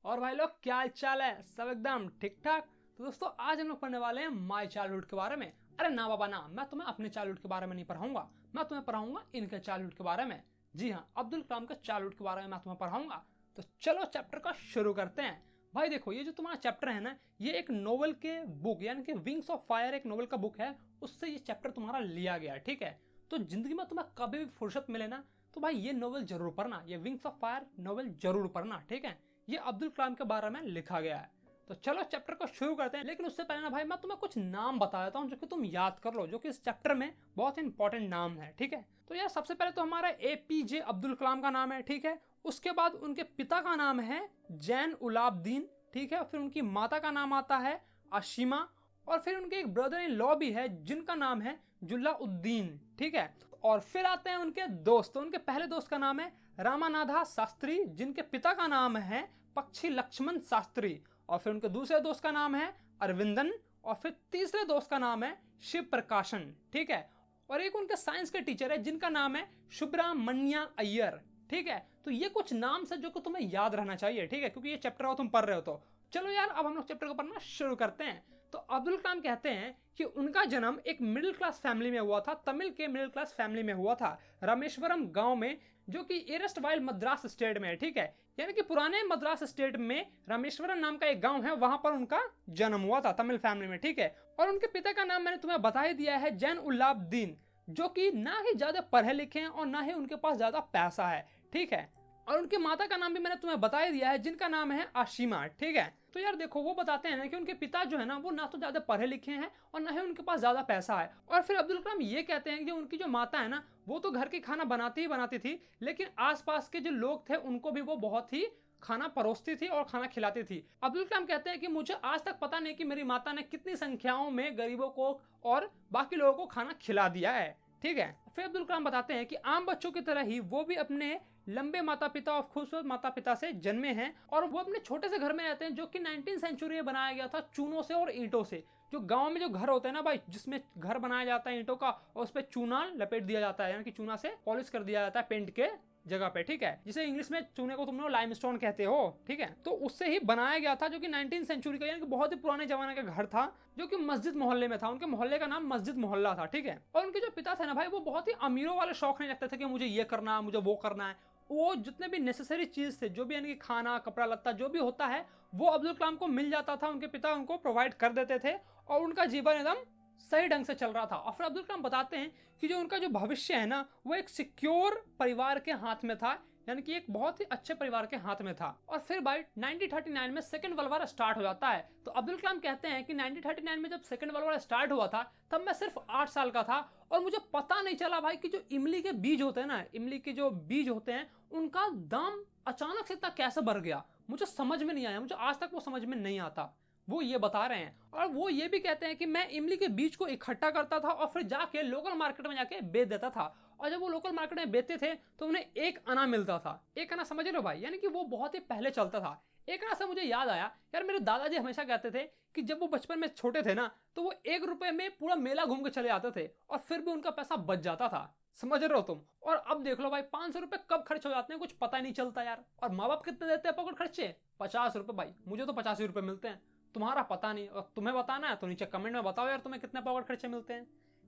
और भाई लोग क्या हाल चाल है? सब एकदम ठीक ठाक। तो दोस्तों आज हम लोग पढ़ने वाले हैं माई चाइल्डहुड के बारे में। अरे ना बाबा ना, मैं तुम्हें अपने चाइल्डहुड के बारे में नहीं पढ़ाऊंगा, मैं तुम्हें पढ़ाऊंगा इनके चाइल्डहुड के बारे में। जी हाँ, अब्दुल कलाम के चाइल्डहुड के बारे में मैं तुम्हें पढ़ाऊंगा। तो चलो चैप्टर का शुरू करते हैं। भाई देखो, ये जो तुम्हारा चैप्टर है ना, ये एक नोवेल के बुक यानी कि विंग्स ऑफ फायर एक नोवेल का बुक है, उससे ये चैप्टर तुम्हारा लिया गया है। ठीक है, तो जिंदगी में तुम्हें कभी भी फुर्सत मिले ना, तो भाई ये नोवेल जरूर पढ़ना, ये विंग्स ऑफ फायर नोवेल जरूर पढ़ना। ठीक है, ये अब्दुल कलाम के बारे में लिखा गया है। तो चलो चैप्टर को शुरू करते हैं, लेकिन उससे पहले ना भाई मैं तुम्हें कुछ नाम बता देता हूँ जो कि तुम याद कर लो, जो कि इस चैप्टर में बहुत ही इंपॉर्टेंट नाम है। ठीक है, तो यार सबसे पहले तो हमारा APJ अब्दुल कलाम का नाम है। ठीक है, उसके बाद उनके पिता का नाम है जैन उलाब्दीन। ठीक है, फिर उनकी माता का नाम आता है आशिमा, और फिर उनके एक ब्रदर इन लॉ भी है जिनका नाम है जुल्लाउद्दीन। ठीक है, और फिर आते हैं उनके दोस्त। तो उनके पहले दोस्त का नाम है रामानाथा शास्त्री, जिनके पिता का नाम है पक्षी लक्ष्मण शास्त्री, और फिर उनके दूसरे दोस्त का नाम है अरविंदन, और फिर तीसरे दोस्त का नाम है शिव प्रकाशन। ठीक है, और एक उनके साइंस के टीचर है जिनका नाम है सुब्रमण्या अय्यर। ठीक है, तो ये कुछ नाम से जो कि तुम्हें याद रहना चाहिए। ठीक है, क्योंकि ये चैप्टर हो तुम पढ़ रहे हो। तो चलो यार अब हम लोग चैप्टर को पढ़ना शुरू करते हैं। तो अब्दुल कलाम कहते हैं कि उनका जन्म एक मिडिल क्लास फैमिली में हुआ था, तमिल के मिडिल क्लास फैमिली में हुआ था, रामेश्वरम गांव में, जो कि एरस्ट वाइल मद्रास स्टेट में है। ठीक है, यानी कि पुराने मद्रास स्टेट में रामेश्वरम नाम का एक गांव है, वहां पर उनका जन्म हुआ था तमिल फैमिली में। ठीक है, और उनके पिता का नाम मैंने तुम्हें बता ही दिया है, जैन उलाब्दीन, जो कि ना ही ज्यादा पढ़े लिखे हैं और ना ही उनके पास ज्यादा पैसा है। ठीक है, और उनकी माता का नाम भी मैंने तुम्हें बता ही दिया है, जिनका नाम है आशिमा। ठीक है, तो यार देखो, वो बताते हैं ना कि उनके पिता जो है ना, वो ना तो ज्यादा पढ़े लिखे हैं और ना ही उनके पास ज्यादा पैसा है। और फिर अब्दुल कलाम ये कहते हैं कि उनकी जो माता है ना, वो तो घर की खाना बनाती ही बनाती थी, लेकिन आसपास के जो लोग थे उनको भी वो बहुत ही खाना परोसती थी और खाना खिलाती थी। अब्दुल कलाम कहते हैं कि मुझे आज तक पता नहीं कि मेरी माता ने कितनी संख्याओं में गरीबों को और बाकी लोगों को खाना खिला दिया है। ठीक है, फिर अब्दुल कलाम बताते हैं कि आम बच्चों की तरह ही वो भी अपने लंबे माता पिता और खूबसूरत माता पिता से जन्मे हैं, और वो अपने छोटे से घर में रहते हैं जो कि 19वीं सेंचुरी में बनाया गया था चूनों से और ईंटों से। जो गांव में जो घर होते हैं ना भाई, जिसमें घर बनाया जाता है ईंटों का और उस पर चूना लपेट दिया जाता है, यानी कि चूना से पॉलिश कर दिया जाता है पेंट के जगह पे। ठीक है, जिसे इंग्लिश में चूने को तुम लोग लाइमस्टोन कहते हो। ठीक है, तो उससे ही बनाया गया था, जो कि 19वीं सेंचुरी का यानी कि बहुत ही पुराने जमाने का घर था, जो कि मस्जिद मोहल्ले में था। उनके मोहल्ले का नाम मस्जिद मोहल्ला था। ठीक है, और उनके जो पिता थे ना भाई, वो बहुत ही अमीरों वाले शौक नहीं रखते थे कि मुझे ये करना है, मुझे वो करना है। वो जितने भी नेसेसरी चीज थे, जो भी यानी कि खाना कपड़ा लत्ता जो भी होता है, वो अब्दुल कलाम को मिल जाता था, उनके पिता उनको प्रोवाइड कर देते थे, और उनका जीवन एकदम सही ढंग से चल रहा था। और फिर अब्दुल कलाम बताते हैं कि जो उनका जो भविष्य है ना, वो एक सिक्योर परिवार के हाथ में था, यानी कि एक बहुत ही अच्छे परिवार के हाथ में था। और फिर भाई 1939 में सेकंड वर्ल्ड वॉर स्टार्ट हो जाता है। तो अब्दुल कलाम कहते हैं कि 1939 में जब सेकंड वर्ल्ड वॉर स्टार्ट हुआ था, तब मैं सिर्फ 8 साल का था, और मुझे पता नहीं चला भाई कि जो इमली के बीज होते हैं ना, इमली के जो बीज होते हैं, उनका दाम अचानक से इतना कैसे बढ़ गया, मुझे समझ में नहीं आया, मुझे आज तक वो समझ में नहीं आता। वो ये बता रहे हैं, और वो ये भी कहते हैं कि मैं इमली के बीज को इकट्ठा करता था और फिर जाके लोकल मार्केट में जाके बेच देता था, और जब वो लोकल मार्केट में बेचते थे तो उन्हें 1 आना मिलता था। 1 आना समझ रहे हो भाई, यानी कि वो बहुत ही पहले चलता था। 1 आना से मुझे याद आया यार, मेरे दादाजी हमेशा कहते थे कि जब वो बचपन में छोटे थे ना, तो वो 1 रुपए में पूरा मेला घूम के चले आते थे, और फिर भी उनका पैसा बच जाता था। समझ रहे हो तुम? और अब देख लो भाई, 500 रुपए कब खर्च हो जाते हैं कुछ पता ही नहीं चलता यार। और माँ बाप कितने देते हैं पकड़ खर्चे? 50 रुपए भाई, मुझे तो 85 रुपए मिलते हैं, तुम्हारा पता नहीं। और तुम्हें बताना है तो नीचे कमेंट में बताओ यार, तुम्हें कितने पॉकेट खर्चे मिलते हैं।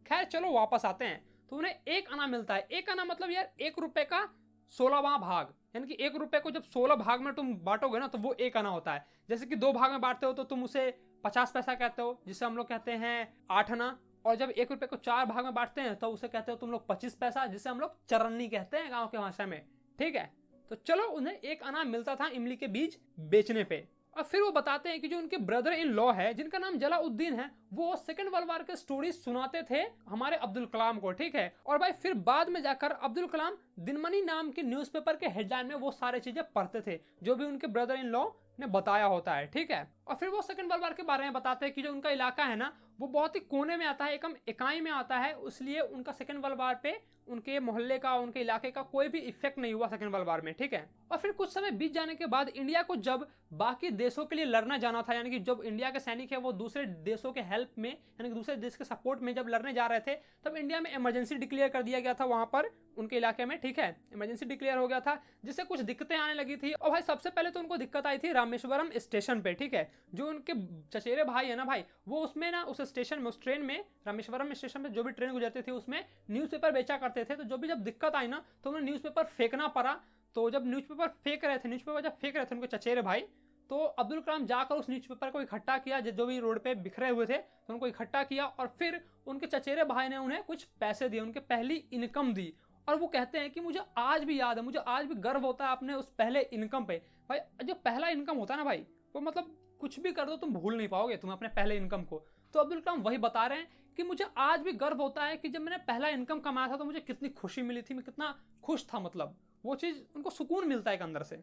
खैर चलो वापस आते हैं। तो उन्हें 1 आना मिलता है। 1 आना मतलब यार 1 रुपए का 16वां भाग, यानी कि 1 रुपए को जब 16 भाग में तुम बांटोगे ना, तो वो 1 आना होता है। जैसे कि 2 भाग में बांटते हो तो तुम उसे 50 पैसा कहते हो, जिसे हम लोग कहते हैं 8 आना। और जब 1 रुपए को 4 भाग में बांटते हैं तो उसे कहते हो तुम लोग 25 पैसा, जिसे हम लोग चरन्नी कहते हैं गाँव के भाषा में। ठीक है, तो चलो उन्हें 1 आना मिलता था इमली के बीज बेचने पे। और फिर वो बताते हैं कि जो उनके ब्रदर इन लॉ है, जिनका नाम जलाउद्दीन है, वो सेकंड वर्ल्ड वॉर के स्टोरी सुनाते थे हमारे अब्दुल कलाम को। ठीक है, और भाई फिर बाद में जाकर अब्दुल कलाम दिनमनी नाम के न्यूज़पेपर के हेडलाइन में वो सारे चीजें पढ़ते थे जो भी उनके ब्रदर इन लॉ ने बताया होता है। ठीक है, और फिर वो सेकंड वर्ल्ड वॉर के बारे में बताते हैं कि जो उनका इलाका है ना, वो बहुत ही कोने में आता है, एकदम इकाई में आता है, इसलिए उनका सेकंड वर्ल्ड वॉर पे उनके मोहल्ले का, उनके इलाके का कोई भी इफेक्ट नहीं हुआ सेकेंड वर्ल्ड वॉर में, ठीक है। और फिर कुछ समय बीत जाने के बाद इंडिया को जब बाकी देशों के लिए लड़ना जाना था, यानी कि जब इंडिया के सैनिक है वो दूसरे देशों के हेल्प में, यानी कि दूसरे देश के सपोर्ट में जब लड़ने जा रहे थे, तब इंडिया में इमरजेंसी डिक्लेयर कर दिया गया था वहां पर उनके इलाके में, ठीक है। इमरजेंसी डिक्लेयर हो गया था, जिससे कुछ दिक्कतें आने लगी थी। और भाई सबसे पहले तो उनको दिक्कत आई थी रामेश्वरम स्टेशन पे, ठीक है। जो उनके चचेरे भाई है ना भाई, वो उसमें ना उस स्टेशन में, उस ट्रेन में, रामेश्वरम स्टेशन में जो भी ट्रेन गुजरती थी उसमें न्यूज़पेपर बेचा करते थे। तो जो भी जब दिक्कत आई ना तो उन्हें न्यूज़पेपर फेंकना पड़ा। तो जब न्यूज़पेपर फेंक रहे थे उनके चचेरे भाई, तो अब्दुल कलाम जाकर उस न्यूज़पेपर को इकट्ठा किया, जो भी रोड पे बिखरे हुए थे तो उनको इकट्ठा किया, और फिर उनके चचेरे भाई ने उन्हें कुछ पैसे दिए, उनके पहली इनकम दी। और वो कहते हैं कि मुझे आज भी याद है, मुझे आज भी गर्व होता है अपने उस पहले इनकम पे। भाई जो पहला इनकम होता है ना भाई, वो मतलब कुछ भी कर दो तुम भूल नहीं पाओगे तुम अपने पहले इनकम को। तो अब्दुल कलाम वही बता रहे हैं कि मुझे आज भी गर्व होता है कि जब मैंने पहला इनकम कमाया था तो मुझे कितनी खुशी मिली थी, मैं कितना खुश था, मतलब वो चीज़ उनको सुकून मिलता है एक अंदर से।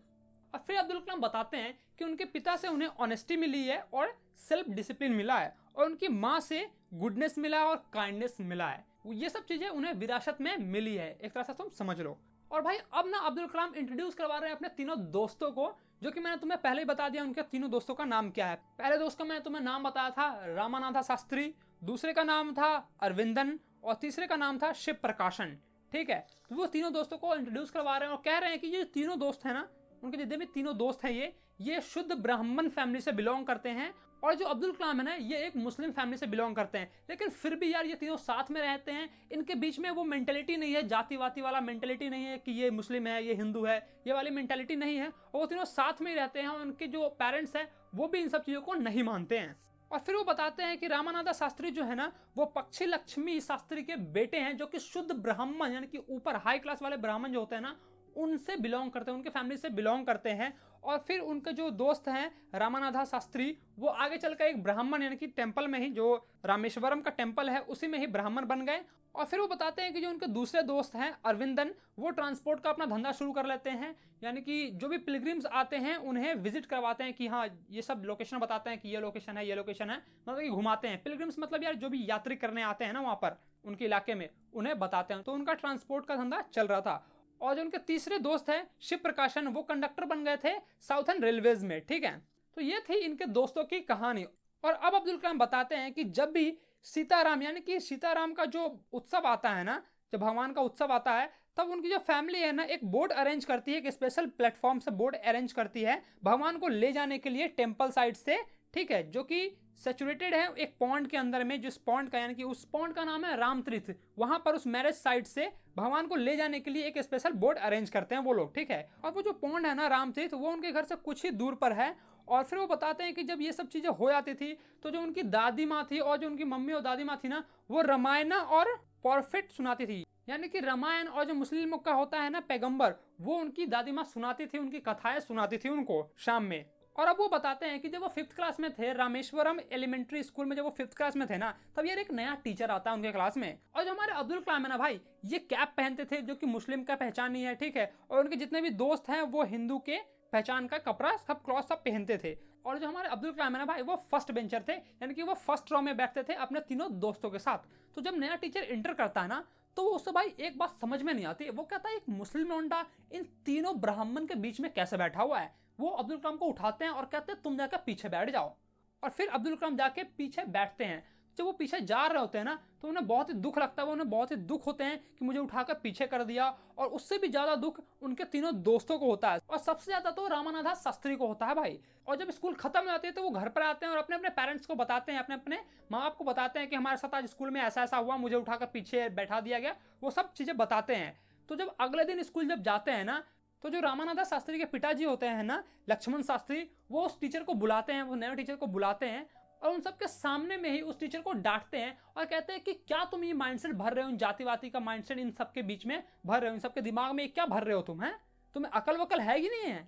और फिर अब्दुल कलाम बताते हैं कि उनके पिता से उन्हें ऑनेस्टी मिली है और सेल्फ डिसिप्लिन मिला है, और उनकी माँ से गुडनेस मिला है और काइंडनेस मिला है। ये सब चीज़ें उन्हें विरासत में मिली है, एक तरह से तुम समझ लो। और भाई अब ना अब्दुल कलाम इंट्रोड्यूस करवा रहे हैं अपने तीनों दोस्तों को, जो कि मैंने तुम्हें पहले ही बता दिया उनके तीनों दोस्तों का नाम क्या है। पहले दोस्त का मैंने तुम्हें नाम बताया था रामानाथा शास्त्री, दूसरे का नाम था अरविंदन, और तीसरे का नाम था शिव प्रकाशन, ठीक है। तो वो तीनों दोस्तों को इंट्रोड्यूस करवा रहे हैं और कह रहे हैं कि ये तीनों दोस्त हैं ना, उनके जितने भी तीनों दोस्त हैं ये शुद्ध ब्राह्मण फैमिली से बिलोंग करते हैं, और जो अब्दुल कलाम है ना ये एक मुस्लिम फैमिली से बिलोंग करते हैं। लेकिन फिर भी यार ये तीनों साथ में रहते हैं, इनके बीच में वो मेंटेलिटी नहीं है, जातिवाती वाला मेंटेलिटी नहीं है कि ये मुस्लिम है ये हिंदू है, ये वाली मेंटेलिटी नहीं है। और वो तीनों साथ में ही रहते हैं, और उनके जो पेरेंट्स हैं वो भी इन सब चीज़ों को नहीं मानते हैं। और फिर वो बताते हैं कि रामानाथा शास्त्री जो है ना वो पक्षी लक्ष्मी शास्त्री के बेटे हैं, जो कि शुद्ध ब्राह्मण यानी कि ऊपर हाई क्लास वाले ब्राह्मण जो होते हैं ना उनसे बिलोंग करते हैं, उनके फैमिली से बिलोंग करते हैं। और फिर उनके जो दोस्त हैं रामानाथा शास्त्री, वो आगे चलकर एक ब्राह्मण यानी कि टेम्पल में ही, जो रामेश्वरम का टेम्पल है उसी में ही ब्राह्मण बन गए। और फिर वो बताते हैं कि जो उनके दूसरे दोस्त हैं अरविंदन, वो ट्रांसपोर्ट का अपना धंधा शुरू कर लेते हैं, यानी कि जो भी पिलग्रिम्स आते हैं उन्हें विजिट करवाते हैं कि हाँ ये सब लोकेशन बताते हैं कि ये लोकेशन है ये लोकेशन है, मतलब कि घुमाते हैं। पिलग्रिम्स मतलब यार जो भी यात्री करने आते हैं ना वहाँ पर उनके इलाके में, उन्हें बताते हैं। तो उनका ट्रांसपोर्ट का धंधा चल रहा था। और जो उनके तीसरे दोस्त हैं शिव प्रकाशन, वो कंडक्टर बन गए थे साउथर्न रेलवेज में, ठीक है। तो ये थी इनके दोस्तों की कहानी। और अब अब्दुल कलाम बताते हैं कि जब भी सीताराम यानी कि सीताराम का जो उत्सव आता है ना, जब भगवान का उत्सव आता है, तब उनकी जो फैमिली है ना एक बोट अरेंज करती है, एक स्पेशल प्लेटफॉर्म से बोट अरेंज करती है भगवान को ले जाने के लिए टेम्पल साइड से, ठीक है, जो कि सेचुरेटेड है एक पॉन्ड के अंदर में, जिस पॉन्ड का यानी कि उस पॉन्ड का नाम है रामतीर्थ। वहां पर उस मैरिज साइट से भगवान को ले जाने के लिए एक स्पेशल बोट अरेंज करते हैं वो लोग, ठीक है। और वो जो पॉन्ड है ना रामतीर्थ, वो उनके घर से कुछ ही दूर पर है। और फिर वो बताते हैं कि जब ये सब चीज़ें हो जाती थी तो जो उनकी दादी माँ थी और जो उनकी मम्मी और दादी माँ थी ना, वो रामायण और परफेक्ट सुनाती थी, यानी कि रामायण और जो मुस्लिमों का होता है ना पैगंबर, वो उनकी दादी माँ सुनाती थी, उनकी कथाएं सुनाती थी उनको शाम में। और अब वो बताते हैं कि जब वो 5th क्लास में थे, रामेश्वरम एलिमेंट्री स्कूल में जब वो 5th क्लास में थे ना, तब यार एक नया टीचर आता है उनके क्लास में। और जो हमारे अब्दुल कलाम है ना भाई, ये कैप पहनते थे जो कि मुस्लिम का पहचान नहीं है, ठीक है। और उनके जितने भी दोस्त हैं वो हिंदू के पहचान का कपड़ा सब क्लॉथ सब पहनते थे। और जो हमारे अब्दुल कलाम है ना भाई, वो फर्स्ट बेंचर थे, यानी कि वो फर्स्ट रो में बैठते थे अपने तीनों दोस्तों के साथ। तो जब नया टीचर इंटर करता है ना, तो वो उससे भाई एक बात समझ में नहीं आती। वो कहता है एक मुस्लिम लौंडा इन तीनों ब्राह्मण के बीच में कैसे बैठा हुआ है। वो अब्दुल कलाम को उठाते हैं और कहते हैं तुम जाकर पीछे बैठ जाओ। और फिर अब्दुल कलाम जाके पीछे बैठते हैं। जब वो पीछे जा रहे होते हैं ना, तो उन्हें बहुत ही दुख लगता है, वो उन्हें बहुत ही दुख होते हैं कि मुझे उठाकर पीछे कर दिया। और उससे भी ज्यादा दुख उनके तीनों दोस्तों को होता है, और सबसे ज्यादा तो रामानाथा शास्त्री को होता है भाई। और जब स्कूल खत्म हो जाती है तो वो घर पर आते हैं और अपने अपने पेरेंट्स को बताते हैं, अपने अपने माँ बाप को बताते हैं कि हमारे साथ आज स्कूल में ऐसा ऐसा हुआ, मुझे उठाकर पीछे बैठा दिया गया, वो सब चीजें बताते हैं। तो जब अगले दिन स्कूल जब जाते हैं ना, तो जो रामानाथा शास्त्री के पिताजी होते हैं ना लक्ष्मण शास्त्री, वो उस टीचर को बुलाते हैं, वो नए टीचर को बुलाते हैं और उन सबके सामने में ही उस टीचर को डांटते हैं और कहते हैं कि क्या तुम ये माइंडसेट भर रहे हो, इन जातिवादी का माइंडसेट इन सबके बीच में भर रहे हो, इन सबके दिमाग में क्या भर रहे हो तुम, हैं तुम्हें अकल वकल है ही नहीं है,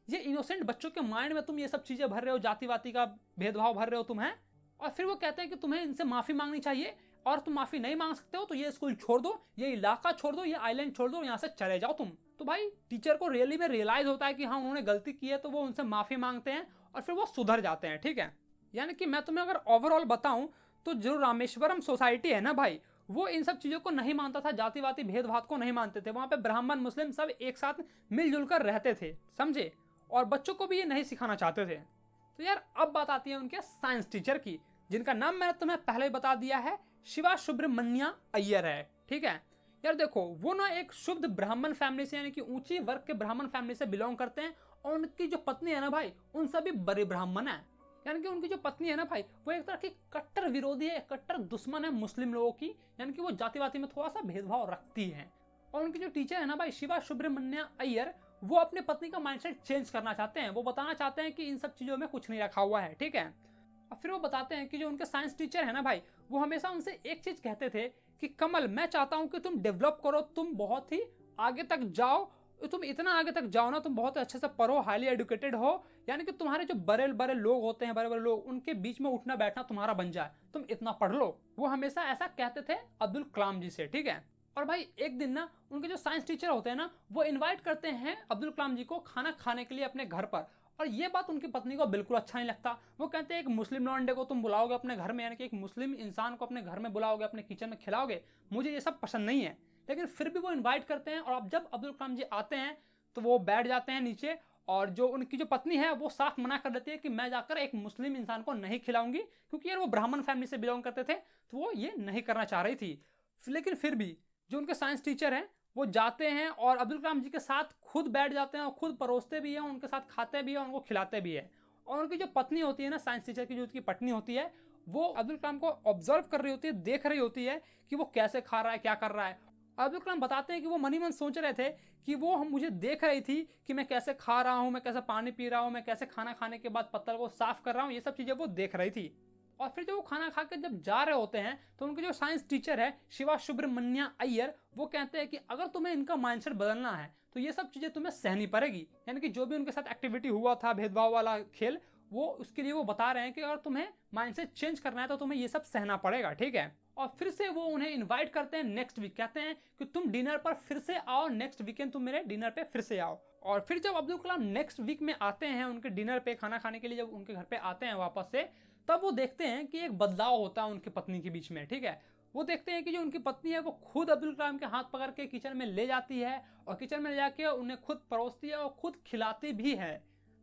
ये इनोसेंट बच्चों के माइंड में तुम ये सब चीजें भर रहे हो, जातिवादी का भेदभाव भर रहे हो तुम, हैं। और फिर वो कहते हैं कि तुम्हें इनसे माफी मांगनी चाहिए, और तुम माफी नहीं मांग सकते हो तो ये स्कूल छोड़ दो, ये इलाका छोड़ दो, ये आइलैंड छोड़ दो, यहाँ से चले जाओ तुम। तो भाई टीचर को रियली में रियलाइज होता है कि हाँ उन्होंने गलती की है, तो वो उनसे माफी मांगते हैं और फिर वो सुधर जाते हैं, ठीक है। यानी कि मैं तुम्हें अगर ओवरऑल बताऊं तो जो रामेश्वरम सोसाइटी है ना भाई, वो इन सब चीज़ों को नहीं मानता था, जातिवादी भेदभाव को नहीं मानते थे। वहाँ पे ब्राह्मण मुस्लिम सब एक साथ मिलजुल कर रहते थे, समझे, और बच्चों को भी ये नहीं सिखाना चाहते थे। तो यार अब बात आती है उनके साइंस टीचर की, जिनका नाम मैंने तुम्हें पहले ही बता दिया है, शिवा सुब्रमण्या अय्यर है। ठीक है यार, देखो वो ना एक शुद्ध ब्राह्मण फैमिली से यानी कि ऊंची वर्ग के ब्राह्मण फैमिली से बिलोंग करते हैं, और उनकी जो पत्नी है ना भाई, उन सभी बड़े ब्राह्मण है। यानी कि उनकी जो पत्नी है ना भाई, वो एक तरह की कट्टर विरोधी है, कट्टर दुश्मन है मुस्लिम लोगों की, यानी कि वो जातिवादी में थोड़ा सा भेदभाव रखती है। और उनकी जो टीचर है ना भाई, शिवा सुब्रमण्या अय्यर, वो अपने पत्नी का माइंडसेट चेंज करना चाहते हैं। वो बताना चाहते हैं कि इन सब चीज़ों में कुछ नहीं रखा हुआ है। ठीक है, और फिर वो बताते हैं कि जो उनके साइंस टीचर है ना भाई, वो हमेशा उनसे एक चीज़ कहते थे कि कमल, मैं चाहता हूँ कि तुम डेवलप करो, तुम बहुत ही आगे तक जाओ, तुम इतना आगे तक जाओ ना, तुम बहुत अच्छे से पढ़ो, हाईली एजुकेटेड हो, यानी कि तुम्हारे जो बड़े बड़े लोग होते हैं, बड़े बड़े लोग, उनके बीच में उठना बैठना तुम्हारा बन जाए, तुम इतना पढ़ लो। वो हमेशा ऐसा कहते थे अब्दुल कलाम जी से। ठीक है, और भाई एक दिन ना उनके जो साइंस टीचर होते हैं ना, वो इन्वाइट करते हैं अब्दुल कलाम जी को खाना खाने के लिए अपने घर पर, और ये बात उनकी पत्नी को बिल्कुल अच्छा नहीं लगता। वो कहते हैं एक मुस्लिम लौंडे को तुम बुलाओगे अपने घर में, यानी कि एक मुस्लिम इंसान को अपने घर में बुलाओगे, अपने किचन में खिलाओगे, मुझे ये सब पसंद नहीं है। लेकिन फिर भी वो इन्वाइट करते हैं, और अब जब अब्दुल कलाम जी आते हैं तो वो बैठ जाते हैं नीचे, और जो उनकी जो पत्नी है वो साफ मना कर देती है कि मैं जाकर एक मुस्लिम इंसान को नहीं खिलाऊंगी, क्योंकि यार वो ब्राह्मण फैमिली से बिलोंग करते थे, तो वो ये नहीं करना चाह रही थी। लेकिन फिर भी जो उनके साइंस टीचर हैं वो जाते हैं और अब्दुल कलाम जी के साथ खुद बैठ जाते हैं, और खुद परोसते भी हैं, उनके साथ खाते भी हैं, उनको खिलाते भी हैं। और उनकी जो पत्नी होती है ना, साइंस टीचर की जो उसकी पत्नी होती है, वो अब्दुल कलाम को ऑब्जर्व कर रही होती है, देख रही होती है कि वो कैसे खा रहा है, क्या कर रहा है। अब्दुल कलाम बताते हैं कि वो मनी मन सोच रहे थे कि वो हम मुझे देख रही थी कि मैं कैसे खा रहा हूँ, मैं कैसे पानी पी रहा हूँ, मैं कैसे खाना खाने के बाद पत्तल को साफ कर रहा हूँ, ये सब चीज़ें वो देख रही थी। और फिर जब वो खाना खा के जब जा रहे होते हैं, तो उनके जो साइंस टीचर है शिवा सुब्रमण्या अय्यर, वो कहते हैं कि अगर तुम्हें इनका माइंडसेट बदलना है तो ये सब चीज़ें तुम्हें सहनी पड़ेगी। यानी कि जो भी उनके साथ एक्टिविटी हुआ था, भेदभाव वाला खेल, वो उसके लिए वो बता रहे हैं कि अगर तुम्हें माइंडसेट चेंज करना है तो तुम्हें ये सब सहना पड़ेगा। ठीक है, और फिर से वो उन्हें इनवाइट करते हैं नेक्स्ट वीक, कहते हैं कि तुम डिनर पर फिर से आओ, नेक्स्ट वीकेंड तुम मेरे डिनर पे फिर से आओ। और फिर जब अब्दुल कलाम नेक्स्ट वीक में आते हैं उनके डिनर पे खाना खाने के लिए, जब उनके घर पे आते हैं वापस से, तब वो देखते हैं कि एक बदलाव होता है उनकी पत्नी के बीच में। ठीक है, वो देखते हैं कि जो उनकी पत्नी है वो खुद अब्दुल कलाम के हाथ पकड़ के किचन में ले जाती है, और किचन में ले जाके उन्हें खुद परोसती है और खुद खिलाती भी है।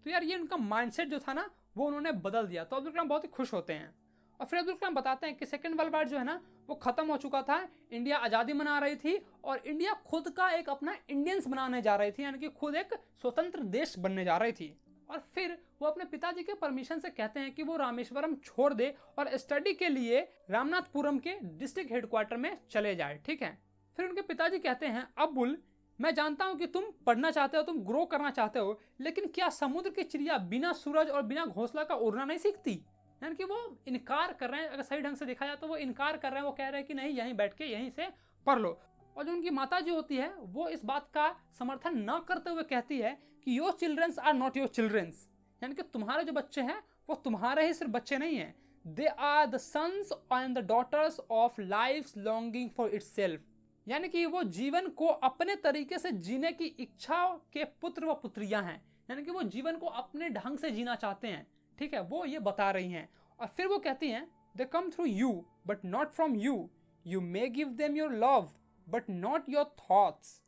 तो यार ये उनका माइंडसेट जो था ना, वो उन्होंने बदल दिया। तो अब्दुल कलाम बहुत ही खुश होते हैं। और फिर अब्दुल कलाम बताते हैं कि सेकेंड वर्ल्ड वॉर जो है ना, वो खत्म हो चुका था, इंडिया आज़ादी मना रही थी, और इंडिया खुद का एक अपना इंडियंस बनाने जा रही थी, यानी कि खुद एक स्वतंत्र देश बनने जा रही थी। और फिर वो अपने पिताजी के परमिशन से कहते हैं कि वो रामेश्वरम छोड़ दे और स्टडी के लिए रामनाथपुरम के डिस्ट्रिक्ट हेडक्वार्टर में चले जाए। ठीक है, फिर उनके पिताजी कहते हैं, अब्दुल, मैं जानता हूं कि तुम पढ़ना चाहते हो, तुम ग्रो करना चाहते हो, लेकिन क्या समुद्र की चिड़िया बिना सूरज और बिना घोंसला का उड़ना नहीं सीखती? यानी कि वो इनकार कर रहे हैं, अगर सही ढंग से देखा जाए तो वो इनकार कर रहे हैं। वो कह रहे हैं कि नहीं, यहीं बैठ के यहीं से पढ़ लो। और जो उनकी माता जी होती है, वो इस बात का समर्थन न करते हुए कहती है कि your childrens are not your childrens, यानी कि तुम्हारे जो बच्चे हैं वो तुम्हारे ही सिर्फ बच्चे नहीं हैं, they are the sons and the daughters of life longing for itself, यानी कि वो जीवन को अपने तरीके से जीने की इच्छा के पुत्र व पुत्रियां हैं, यानी कि वो जीवन को अपने ढंग से जीना चाहते हैं। ठीक है, वो ये बता रही हैं। और फिर वो कहती हैं, they come through you but not from you, you may give them your love but not your thoughts,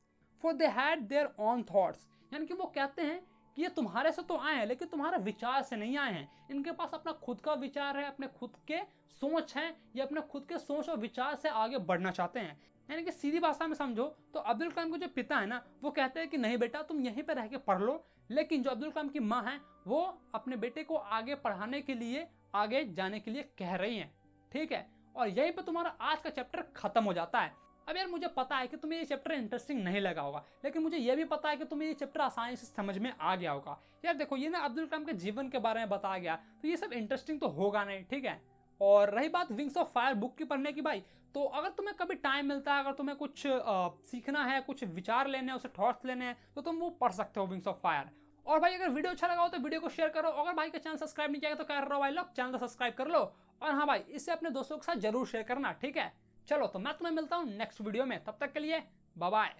for they had their own thoughts, यानी कि वो कहते हैं कि ये तुम्हारे से तो आए हैं, लेकिन तुम्हारे विचार से नहीं आए हैं। इनके पास अपना खुद का विचार है, अपने खुद के सोच हैं, ये अपने खुद के सोच और विचार से आगे बढ़ना चाहते हैं। यानी कि सीधी भाषा में समझो तो अब्दुल कलाम के जो पिता है ना, वो कहते हैं कि नहीं बेटा, तुम यहीं पर रह के पढ़ लो, लेकिन जो अब्दुल कलाम की माँ है, वो अपने बेटे को आगे पढ़ाने के लिए, आगे जाने के लिए कह रही हैं। ठीक है, और यहीं पर तुम्हारा आज का चैप्टर खत्म हो जाता है। अब यार मुझे पता है कि तुम्हें ये चैप्टर इंटरेस्टिंग नहीं लगा होगा, लेकिन मुझे ये भी पता है कि तुम्हें ये चैप्टर आसानी से समझ में आ गया होगा। यार देखो, ये ना अब्दुल कलाम के जीवन के बारे में बताया गया, तो ये सब इंटरेस्टिंग तो होगा नहीं। ठीक है, और रही बात विंग्स ऑफ फायर बुक की पढ़ने की भाई, तो अगर तुम्हें कभी टाइम मिलता है, अगर तुम्हें कुछ सीखना है, कुछ विचार लेने हैं, उसे थॉट्स लेने हैं, तो तुम वो पढ़ सकते हो विंग्स ऑफ फायर। और भाई अगर वीडियो अच्छा लगा हो तो वीडियो को शेयर करो। अगर भाई का चैनल सब्सक्राइब नहीं किया तो कर रहा भाई लोग, चैनल को सब्सक्राइब कर लो। और हाँ भाई, इससे अपने दोस्तों के साथ जरूर शेयर करना। ठीक है, चलो तो मैं तुम्हें मिलता हूँ नेक्स्ट वीडियो में, तब तक के लिए बाय बाय।